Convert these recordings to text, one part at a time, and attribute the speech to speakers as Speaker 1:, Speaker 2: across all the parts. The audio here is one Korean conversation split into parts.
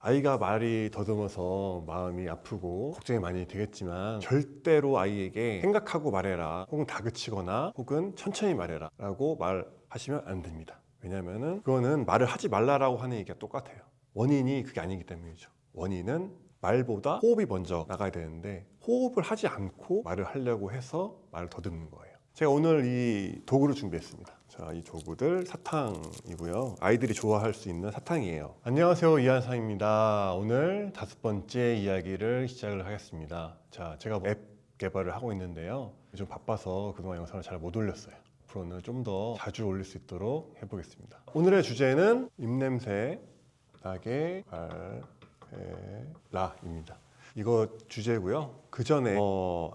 Speaker 1: 아이가 말이 더듬어서 마음이 아프고 걱정이 많이 되겠지만 절대로 아이에게 생각하고 말해라, 혹은 다그치거나 혹은 천천히 말해라 라고 말하시면 안 됩니다. 왜냐하면 그거는 말을 하지 말라라고 하는 얘기가 똑같아요. 원인이 그게 아니기 때문이죠. 원인은 말보다 호흡이 먼저 나가야 되는데 호흡을 하지 않고 말을 하려고 해서 말을 더듬는 거예요. 제가 오늘 이 도구를 준비했습니다. 자, 이 도구들 사탕이고요. 아이들이 좋아할 수 있는 사탕이에요. 안녕하세요, 이한상입니다. 오늘 5번째 이야기를 시작을 하겠습니다. 자, 제가 앱 개발을 하고 있는데요. 요즘 바빠서 그동안 영상을 잘 못 올렸어요. 앞으로는 좀 더 자주 올릴 수 있도록 해보겠습니다. 오늘의 주제는 입냄새 나게 말해라입니다. 이거 주제고요. 그 전에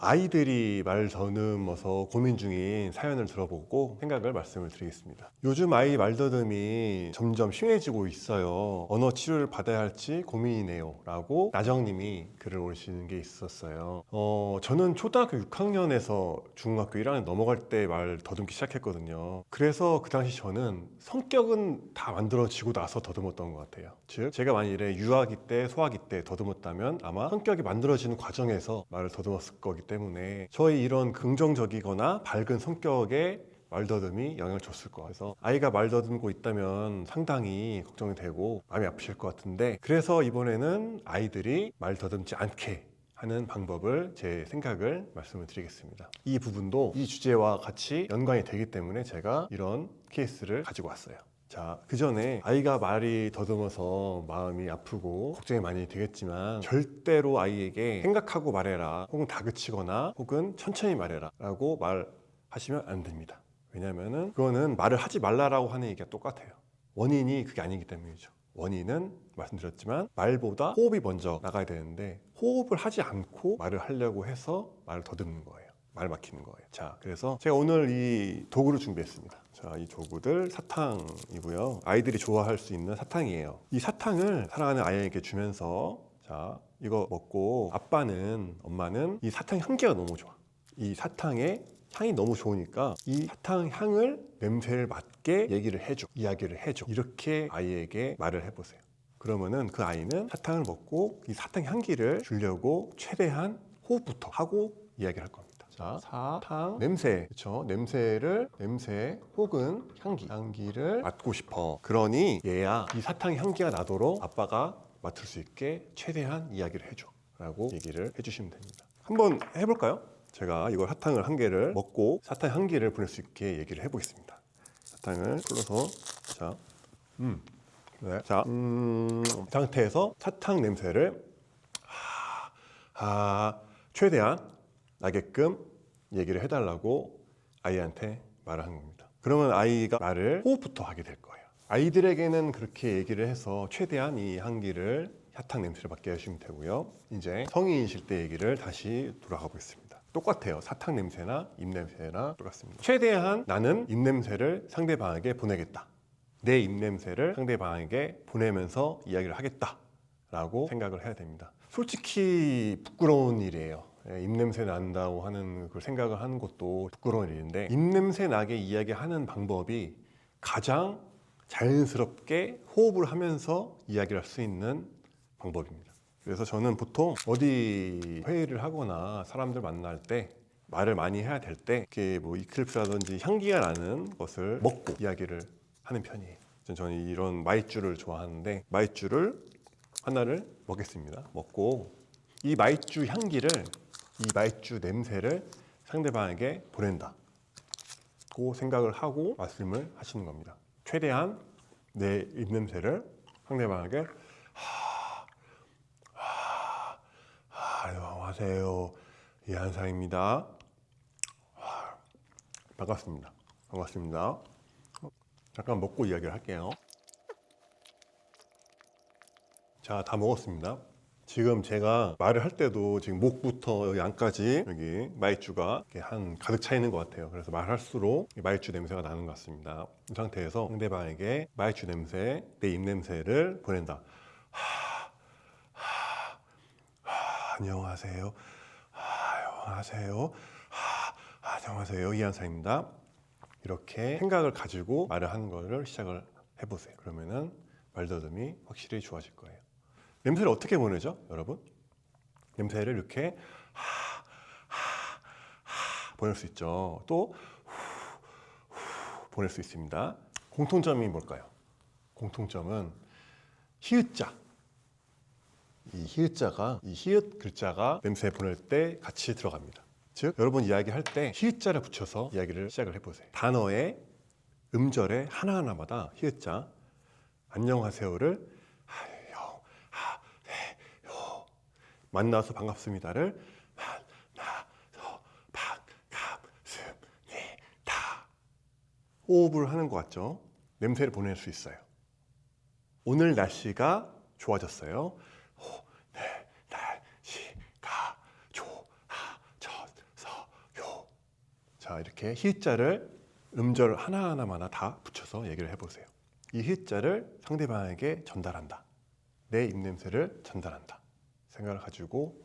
Speaker 1: 아이들이 말 더듬어서 고민 중인 사연을 들어보고 생각을 말씀을 드리겠습니다. 요즘 아이 말더듬이 점점 심해지고 있어요. 언어 치료를 받아야 할지 고민이네요 라고 나정님이 글을 올리시는 게 있었어요. 저는 초등학교 6학년에서 중학교 1학년 넘어갈 때 말 더듬기 시작했거든요. 그래서 그 당시 저는 성격은 다 만들어지고 나서 더듬었던 것 같아요. 즉 제가 만일에 유아기 때, 소아기 때 더듬었다면 아마 성격이 만들어지는 과정에서 말을 더듬었을 거기 때문에 저의 이런 긍정적이거나 밝은 성격에 말더듬이 영향을 줬을 거예요. 그래서 아이가 말더듬고 있다면 상당히 걱정이 되고 마음이 아프실 것 같은데, 그래서 이번에는 아이들이 말더듬지 않게 하는 방법을, 제 생각을 말씀을 드리겠습니다. 이 부분도 이 주제와 같이 연관이 되기 때문에 제가 이런 케이스를 가지고 왔어요. 자, 그 전에 아이가 말이 더듬어서 마음이 아프고 걱정이 많이 되겠지만 절대로 아이에게 생각하고 말해라, 혹은 다그치거나 혹은 천천히 말해라 라고 말하시면 안 됩니다. 왜냐하면 그거는 말을 하지 말라라고 하는 얘기가 똑같아요. 원인이 그게 아니기 때문이죠. 원인은 말씀드렸지만 말보다 호흡이 먼저 나가야 되는데 호흡을 하지 않고 말을 하려고 해서 말을 더듬는 거예요. 말 막히는 거예요. 자, 그래서 제가 오늘 이 도구를 준비했습니다. 자, 이 도구들 사탕이고요. 아이들이 좋아할 수 있는 사탕이에요. 이 사탕을 사랑하는 아이에게 주면서, 자, 이거 먹고 아빠는, 엄마는 이 사탕 향기가 너무 좋아. 이 사탕의 향이 너무 좋으니까 이 사탕 향을, 냄새를 맡게 얘기를 해줘, 이야기를 해줘. 이렇게 아이에게 말을 해보세요. 그러면은 그 아이는 사탕을 먹고 이 사탕 향기를 주려고 최대한 호흡부터 하고 이야기를 할 겁니다. 자, 사탕 냄새, 그렇죠? 냄새 혹은 향기를 맡고 싶어. 그러니 얘야, 이 사탕 향기가 나도록 아빠가 맡을 수 있게 최대한 이야기를 해줘 라고 얘기를 해주시면 됩니다. 한번 해볼까요? 제가 이걸 사탕을 한 개를 먹고 사탕 향기를 보낼 수 있게 얘기를 해보겠습니다. 사탕을 풀어서, 자, 네. 자, 상태에서 사탕 냄새를 최대한 나게끔 얘기를 해달라고 아이한테 말을 하는 겁니다. 그러면 아이가 말을 호흡부터 하게 될 거예요. 아이들에게는 그렇게 얘기를 해서 최대한 이 향기를, 사탕 냄새를 맡게 하시면 되고요. 이제 성인이실 때 얘기를 다시 돌아가 보겠습니다. 똑같아요. 사탕 냄새나 입냄새나 똑같습니다. 최대한 나는 입냄새를 상대방에게 보내겠다. 내 입냄새를 상대방에게 보내면서 이야기를 하겠다 라고 생각을 해야 됩니다. 솔직히 부끄러운 일이에요. 입냄새 난다고 하는 그 생각을 하는 것도 부끄러운 일인데, 입냄새 나게 이야기하는 방법이 가장 자연스럽게 호흡을 하면서 이야기를 할 수 있는 방법입니다. 그래서 저는 보통 어디 회의를 하거나 사람들 만날 때, 말을 많이 해야 될 때 이렇게 뭐 이클립스라든지 향기가 나는 것을 먹고 이야기를 하는 편이에요. 저는 이런 마이쮸를 좋아하는데 마이쮸를 하나를 먹겠습니다. 먹고 이 마이쮸 향기를, 이 마이쮸 냄새를 상대방에게 보낸다 고 생각을 하고 말씀을 하시는 겁니다. 최대한 내 입냄새를 상대방에게 안녕하세요, 이한상입니다. 반갑습니다. 잠깐 먹고 이야기를 할게요. 자, 다 먹었습니다. 지금 제가 말을 할 때도 지금 목부터 여기 안까지 여기 마이쮸가 한 가득 차 있는 것 같아요. 그래서 말할수록 마이쮸 냄새가 나는 것 같습니다. 이 상태에서 상대방에게 마이쮸 냄새, 내 입냄새를 보낸다. 안녕하세요. 안녕하세요, 이한상입니다. 이렇게 생각을 가지고 말을 하는 거를 시작을 해보세요. 그러면은 말더듬이 확실히 좋아질 거예요. 냄새를 어떻게 보내죠, 여러분? 냄새를 이렇게 보낼 수 있죠. 또 보낼 수 있습니다. 공통점이 뭘까요? 공통점은 히읗자. 이 히읗 글자가 냄새 보낼 때 같이 들어갑니다. 즉, 여러분 이야기할 때 히읗자를 붙여서 이야기를 시작을 해보세요. 단어의 음절의 하나하나마다 히읗자, 안녕하세요를 하요, 하세요, 만나서 반갑습니다를 만나서 반갑습니다. 호흡을 하는 것 같죠? 냄새를 보낼 수 있어요. 오늘 날씨가 좋아졌어요. 오늘 날씨가 좋아졌어요. 자, 이렇게 히읗자를 음절 하나하나마다 다 붙여서 얘기를 해보세요. 이 히읗자를 상대방에게 전달한다. 내 입냄새를 전달한다. 생각을 가지고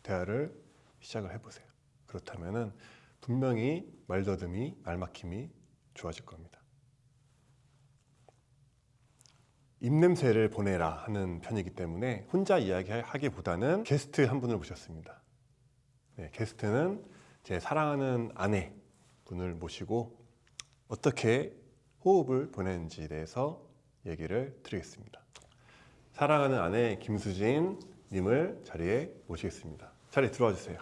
Speaker 1: 대화를 시작을 해보세요. 그렇다면은 분명히 말더듬이, 말막힘이 좋아질 겁니다. 입냄새를 보내라 하는 편이기 때문에 혼자 이야기하기보다는 게스트 한 분을 모셨습니다. 네, 게스트는 제 사랑하는 아내 분을 모시고 어떻게 호흡을 보내는지에 대해서 얘기를 드리겠습니다. 사랑하는 아내 김수진 님을 자리에 모시겠습니다. 자리에 들어와 주세요.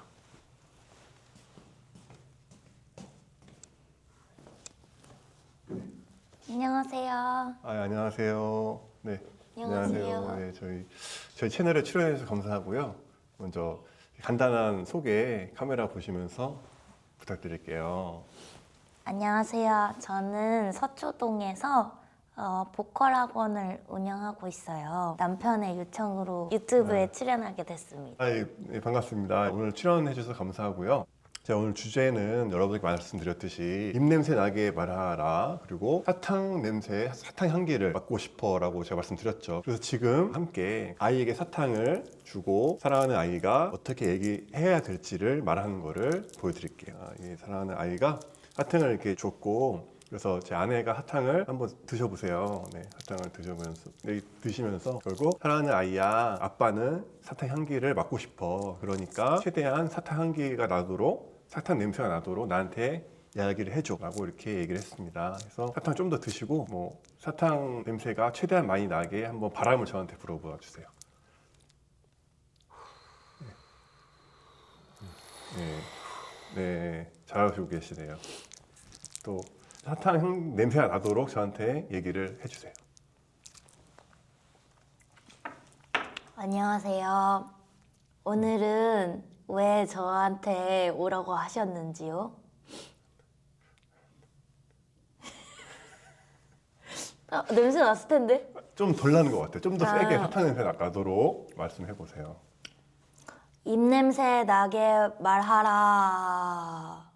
Speaker 2: 안녕하세요.
Speaker 1: 안녕하세요. 네.
Speaker 2: 안녕하세요.
Speaker 1: 네, 저희 채널에 출연해 주셔서 감사하고요. 먼저 간단한 소개 카메라 보시면서 부탁드릴게요.
Speaker 2: 안녕하세요. 저는 서초동에서 보컬 학원을 운영하고 있어요. 남편의 요청으로 유튜브에 출연하게 됐습니다.
Speaker 1: 네, 반갑습니다. 오늘 출연해 주셔서 감사하고요. 자, 오늘 주제는 여러분께 말씀드렸듯이 입냄새 나게 말하라, 그리고 사탕 냄새, 사탕 향기를 맡고 싶어 라고 제가 말씀드렸죠. 그래서 지금 함께 아이에게 사탕을 주고 사랑하는 아이가 어떻게 얘기해야 될지를 말하는 거를 보여드릴게요. 이 사랑하는 아이가 사탕을 이렇게 줬고, 그래서 제 아내가 사탕을 한번 드셔보세요. 네, 사탕을 드시면서 결국 사랑하는 아이야, 아빠는 사탕 향기를 맡고 싶어. 그러니까 최대한 사탕 향기가 나도록, 사탕 냄새가 나도록 나한테 이야기를 해줘 라고 이렇게 얘기를 했습니다. 그래서 사탕 좀 더 드시고 사탕 냄새가 최대한 많이 나게 한번 바람을 저한테 불어봐 주세요. 네, 잘하시고 계시네요. 또 사탕 냄새가 나도록 저한테 얘기를 해주세요.
Speaker 2: 안녕하세요. 오늘은 왜 저한테 오라고 하셨는지요? 냄새 났을 텐데?
Speaker 1: 좀 덜 나는 것 같아요. 좀 더 세게 사탕 냄새 나도록 말씀해 보세요.
Speaker 2: 입냄새 나게 말하라.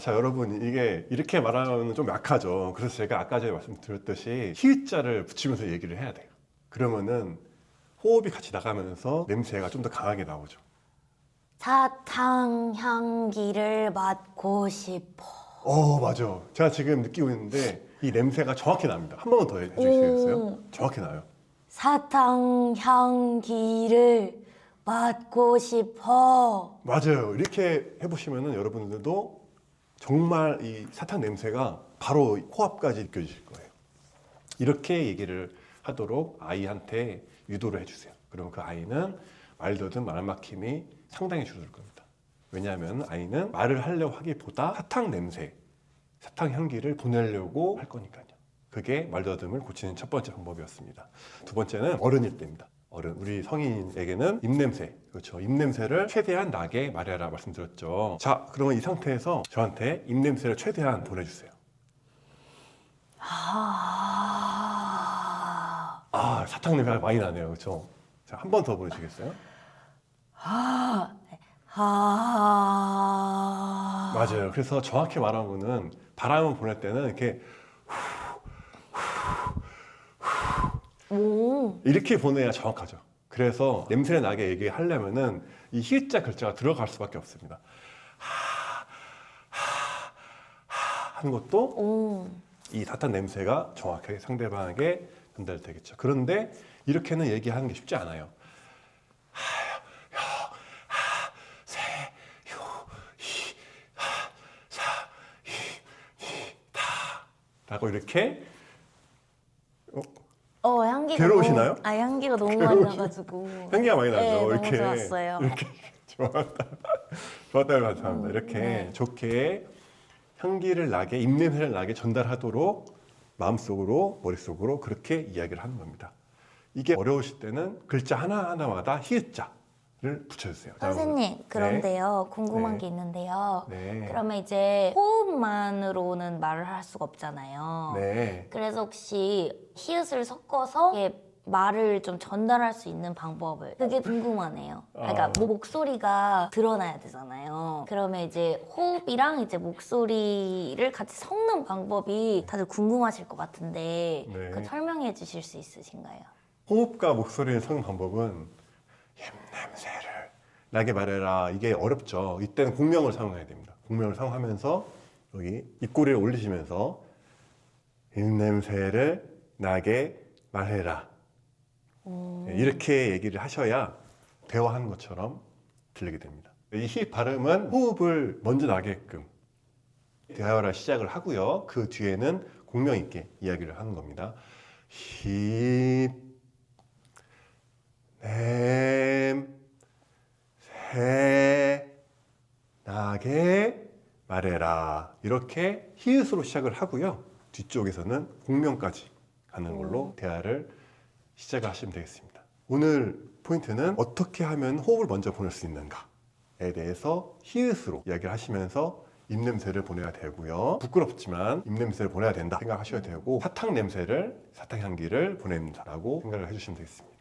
Speaker 1: 자, 여러분, 이게 이렇게 말하면 좀 약하죠. 그래서 제가 아까 전에 말씀드렸듯이 히읗자를 붙이면서 얘기를 해야 돼요. 그러면은 호흡이 같이 나가면서 냄새가 좀 더 강하게 나오죠.
Speaker 2: 사탕 향기를 맡고 싶어.
Speaker 1: 맞아. 제가 지금 느끼고 있는데 이 냄새가 정확히 납니다. 한 번만 더 해주시겠어요? 정확히 나요.
Speaker 2: 사탕 향기를 맡고 싶어.
Speaker 1: 맞아요. 이렇게 해보시면은 여러분들도 정말 이 사탕 냄새가 바로 코앞까지 느껴지실 거예요. 이렇게 얘기를 하도록 아이한테 유도를 해주세요. 그럼 그 아이는 말더듬 말막힘이 상당히 줄어들 겁니다. 왜냐하면 아이는 말을 하려고 하기보다 사탕 냄새, 사탕 향기를 보내려고 할 거니까요. 그게 말더듬을 고치는 첫 번째 방법이었습니다. 두 번째는 어른일 때입니다. 우리 성인에게는 입냄새, 그렇죠. 입냄새를 최대한 나게 말해라 말씀드렸죠. 자, 그러면 이 상태에서 저한테 입냄새를 최대한 보내주세요. 사탕 냄새가 많이 나네요. 그렇죠. 자, 한 번 더 보내주시겠어요? 맞아요. 그래서 정확히 말하는 거는 바람을 보낼 때는 이렇게 이렇게 보내야 정확하죠. 그래서 냄새 나게 얘기하려면은 이 히읗자 글자가 들어갈 수밖에 없습니다. 하는 것도 이 사탕 냄새가 정확하게 상대방에게 전달되겠죠. 그런데 이렇게는 얘기하는 게 쉽지 않아요. 라고 이렇게
Speaker 2: 향기가
Speaker 1: 괴로우시나요?
Speaker 2: 너무, 향기가 너무 많이 나가지고
Speaker 1: 향기가 많이 나죠.
Speaker 2: 네, 너무
Speaker 1: 이렇게
Speaker 2: 좋았어요.
Speaker 1: 이렇게 좋았다. 좋았다고 감사합니다. 이렇게
Speaker 2: 네.
Speaker 1: 좋게 향기를 나게 입냄새를 나게 전달하도록 마음속으로 머릿속으로 그렇게 이야기를 하는 겁니다. 이게 어려우실 때는 글자 하나하나마다 히읗자를 붙여주세요.
Speaker 2: 선생님, 그런데요, 궁금한
Speaker 1: 네.
Speaker 2: 게 있는데요.
Speaker 1: 네.
Speaker 2: 그러면 이제 호흡만으로는 말을 할 수가 없잖아요.
Speaker 1: 네.
Speaker 2: 그래서 혹시 히읗을 섞어서 이렇게 말을 좀 전달할 수 있는 방법을 그게 궁금하네요. 그러니까 뭐 목소리가 드러나야 되잖아요. 그러면 이제 호흡이랑 이제 목소리를 같이 섞는 방법이 다들 궁금하실 것 같은데
Speaker 1: 네.
Speaker 2: 그 설명해 주실 수 있으신가요?
Speaker 1: 호흡과 목소리를 섞는 방법은 입냄새를 나게 말해라. 이게 어렵죠. 이때는 공명을 사용해야 됩니다. 공명을 사용하면서 여기 입꼬리를 올리시면서 입냄새를 나게 말해라. 이렇게 얘기를 하셔야 대화하는 것처럼 들리게 됩니다. 이 히읗 발음은 호흡을 먼저 나게끔 대화를 시작을 하고요. 그 뒤에는 공명 있게 이야기를 하는 겁니다. 힙, 냄, 새, 나게 말해라. 이렇게 히읗으로 시작을 하고요. 뒤쪽에서는 공명까지 가는 걸로 대화를 시작을 하시면 되겠습니다. 오늘 포인트는 어떻게 하면 호흡을 먼저 보낼 수 있는가에 대해서 히읗으로 이야기를 하시면서 입냄새를 보내야 되고요. 부끄럽지만 입냄새를 보내야 된다 생각하셔야 되고 사탕 냄새를, 사탕 향기를 보낸다라고 생각을 해주시면 되겠습니다.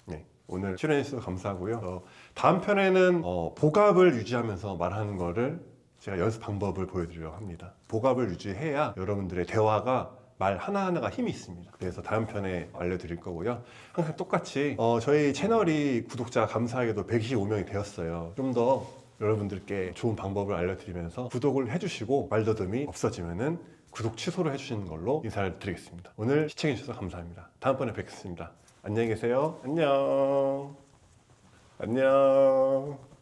Speaker 1: 네, 오늘 출연해 주셔서 감사하고요. 다음 편에는 복압을 유지하면서 말하는 거를 제가 연습 방법을 보여드리려고 합니다. 복압을 유지해야 여러분들의 대화가 말 하나하나가 힘이 있습니다. 그래서 다음 편에 알려드릴 거고요. 항상 똑같이 저희 채널이 구독자 감사하게도 125명이 되었어요. 좀 더 여러분들께 좋은 방법을 알려드리면서 구독을 해주시고 말더듬이 없어지면은 구독 취소를 해주시는 걸로 인사를 드리겠습니다. 오늘 시청해주셔서 감사합니다. 다음번에 뵙겠습니다. 안녕히 계세요. 안녕. 안녕.